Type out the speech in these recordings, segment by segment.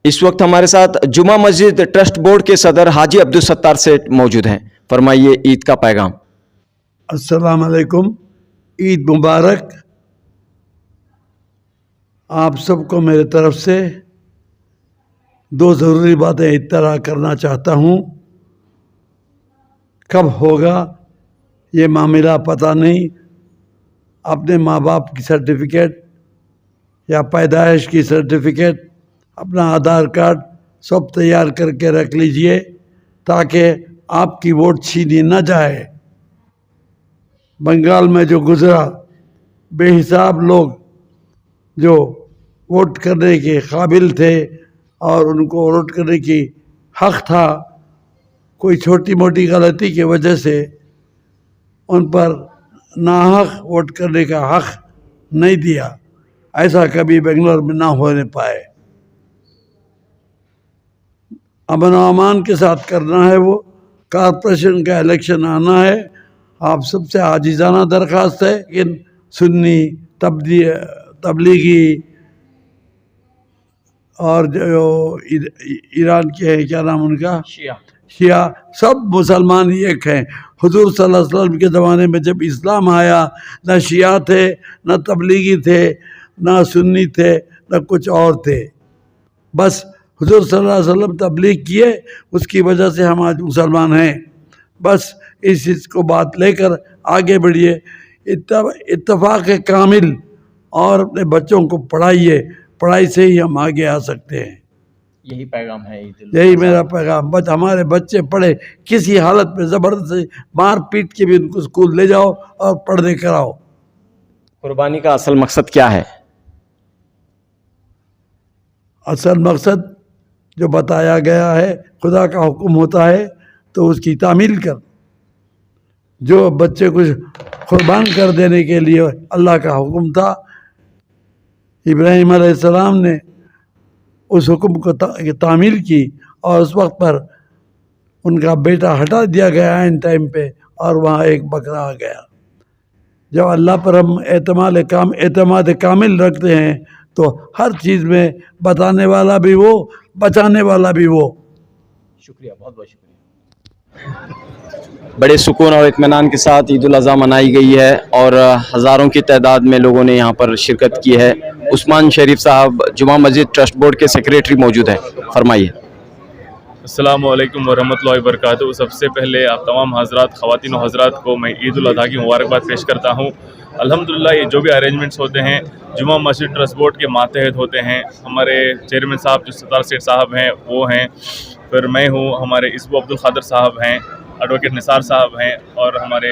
اس وقت ہمارے ساتھ جمعہ مسجد ٹرسٹ بورڈ کے صدر حاجی عبدالستار سیٹھ موجود ہیں. فرمائیے عید کا پیغام. السلام علیکم. عید مبارک. آپ سب کو میرے طرف سے دو ضروری باتیں اطلاع کرنا چاہتا ہوں. کب ہوگا یہ معاملہ پتہ نہیں. اپنے ماں باپ کی سرٹیفکیٹ یا پیدائش کی سرٹیفکیٹ، اپنا آدھار کارڈ سب تیار کر کے رکھ لیجئے تاکہ آپ کی ووٹ چھینی نہ جائے. بنگال میں جو گزرا، بے حساب لوگ جو ووٹ کرنے کے قابل تھے اور ان کو ووٹ کرنے کی حق تھا، کوئی چھوٹی موٹی غلطی کی وجہ سے ان پر ناحق ووٹ کرنے کا حق نہیں دیا. ایسا کبھی بنگلور میں نہ ہونے پائے. امن و امان کے ساتھ کرنا ہے. وہ کارپوریشن کا الیکشن آنا ہے. آپ سب سے عاجزانہ درخواست ہے کہ سنی، تبلیغی اور جو ایران کے ہیں، کیا نام ان کا، شیعہ، سب مسلمان ایک ہیں. حضور صلی اللہ علیہ وسلم کے زمانے میں جب اسلام آیا، نہ شیعہ تھے، نہ تبلیغی تھے، نہ سنی تھے، نہ کچھ اور تھے. بس حضور صلی اللہ علیہ وسلم تبلیغ کیے، اس کی وجہ سے ہم آج مسلمان ہیں. بس اس چیز کو بات لے کر آگے بڑھیے. اتفاق کامل اور اپنے بچوں کو پڑھائیے. پڑھائی سے ہی ہم آگے آ سکتے ہیں. یہی پیغام ہے. یہی میرا پیغام. بس ہمارے بچے پڑھے. کسی حالت میں زبردستی مار پیٹ کے بھی ان کو اسکول لے جاؤ اور پڑھنے کراؤ. قربانی کا اصل مقصد کیا ہے؟ اصل مقصد جو بتایا گیا ہے، خدا کا حکم ہوتا ہے تو اس کی تعمیل کر. جو بچے کو قربان کر دینے کے لیے اللہ کا حکم تھا، ابراہیم علیہ السلام نے اس حکم کو تعمیل کی اور اس وقت پر ان کا بیٹا ہٹا دیا گیا ان ٹائم پہ، اور وہاں ایک بکرا آ گیا. جب اللہ پر ہم اعتماد کامل رکھتے ہیں تو ہر چیز میں بتانے والا بھی وہ، بچانے والا بھی وہ. شکریہ، بہت بہت شکریہ. بڑے سکون اور اطمینان کے ساتھ عید الاضحیٰ منائی گئی ہے اور ہزاروں کی تعداد میں لوگوں نے یہاں پر شرکت کی ہے. عثمان شریف صاحب جمعہ مسجد ٹرسٹ بورڈ کے سیکریٹری موجود ہیں. فرمائیے. السلام علیکم ورحمۃ اللہ وبرکاتہ. سب سے پہلے آپ تمام حضرات، خواتین و حضرات کو میں عید الاضحیٰ کی مبارکباد پیش کرتا ہوں. الحمدللہ یہ جو بھی ارینجمنٹس ہوتے ہیں جمعہ مسجد ٹرسٹ بورڈ کے ماتحت ہوتے ہیں. ہمارے چیئرمین صاحب جو ستار سیٹھ صاحب ہیں وہ ہیں، پھر میں ہوں، ہمارے اسبو عبدالقادر صاحب ہیں، ایڈوکیٹ نثار صاحب ہیں، اور ہمارے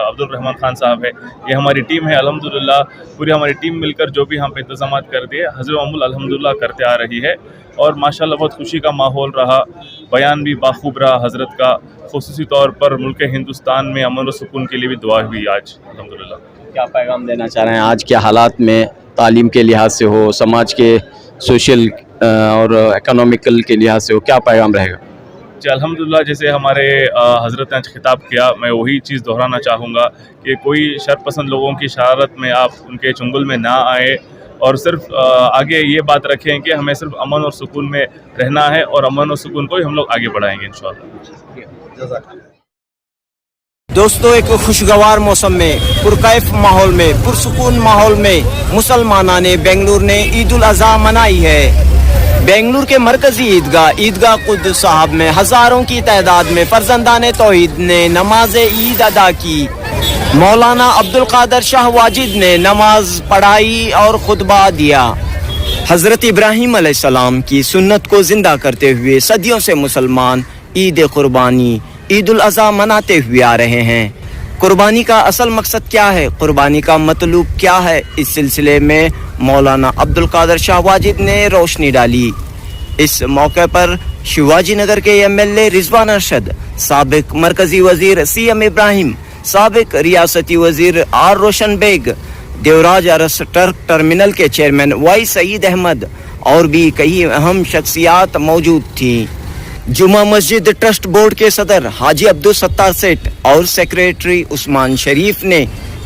عبدالرحمن خان صاحب ہیں. یہ ہماری ٹیم ہے. الحمدللہ پوری ہماری ٹیم مل کر جو بھی ہم پہ انتظامات کر دیے حضرت عمل الحمدللہ کرتے آ رہی ہے. اور ماشاءاللہ بہت خوشی کا ماحول رہا. بیان بھی باخوب رہا حضرت کا. خصوصی طور پر ملک ہندوستان میں امن و سکون کے لیے بھی دعا ہوئی آج الحمدللہ. کیا پیغام دینا چاہ رہے ہیں آج کے حالات میں، تعلیم کے لحاظ سے ہو، سماج کے سوشل اور اکنامیکل کے لحاظ سے ہو، کیا پیغام رہے گا؟ جی الحمدللہ جیسے ہمارے حضرت نے خطاب کیا، میں وہی چیز دہرانا چاہوں گا کہ کوئی شر پسند لوگوں کی شرارت میں آپ ان کے چنگل میں نہ آئے، اور صرف آگے یہ بات رکھیں کہ ہمیں صرف امن اور سکون میں رہنا ہے، اور امن اور سکون کو ہی ہم لوگ آگے بڑھائیں گے انشاءاللہ. دوستو، ایک خوشگوار موسم میں، پرکیف ماحول میں، پرسکون ماحول میں مسلمانان بنگلور نے عید الاضحیٰ منائی ہے. بنگلور کے مرکزی عیدگاہ قدس صاحب میں ہزاروں کی تعداد میں فرزندان توحید نے نماز عید ادا کی. مولانا عبدالقادر شاہ واجد نے نماز پڑھائی اور خطبہ دیا. حضرت ابراہیم علیہ السلام کی سنت کو زندہ کرتے ہوئے صدیوں سے مسلمان عید قربانی، عید الاضحیٰ مناتے ہوئے آ رہے ہیں. قربانی کا اصل مقصد کیا ہے، قربانی کا مطلوب کیا ہے، اس سلسلے میں مولانا عبدالقادر شاہ واجد نے روشنی ڈالی. اس موقع پر شیواجی نگر کے ایم ایل اے رضوان ارشد، سابق مرکزی وزیر سی ایم ابراہیم، سابق ریاستی وزیر آر روشن بیگ، دیوراج ارس ٹرک ٹرمینل کے چیئرمین وائی سعید احمد اور بھی کئی اہم شخصیات موجود تھیں. جمعہ مسجد ٹرسٹ بورڈ کے صدر حاجی عبدالستار سیٹھ اور سیکریٹری عثمان شریف نے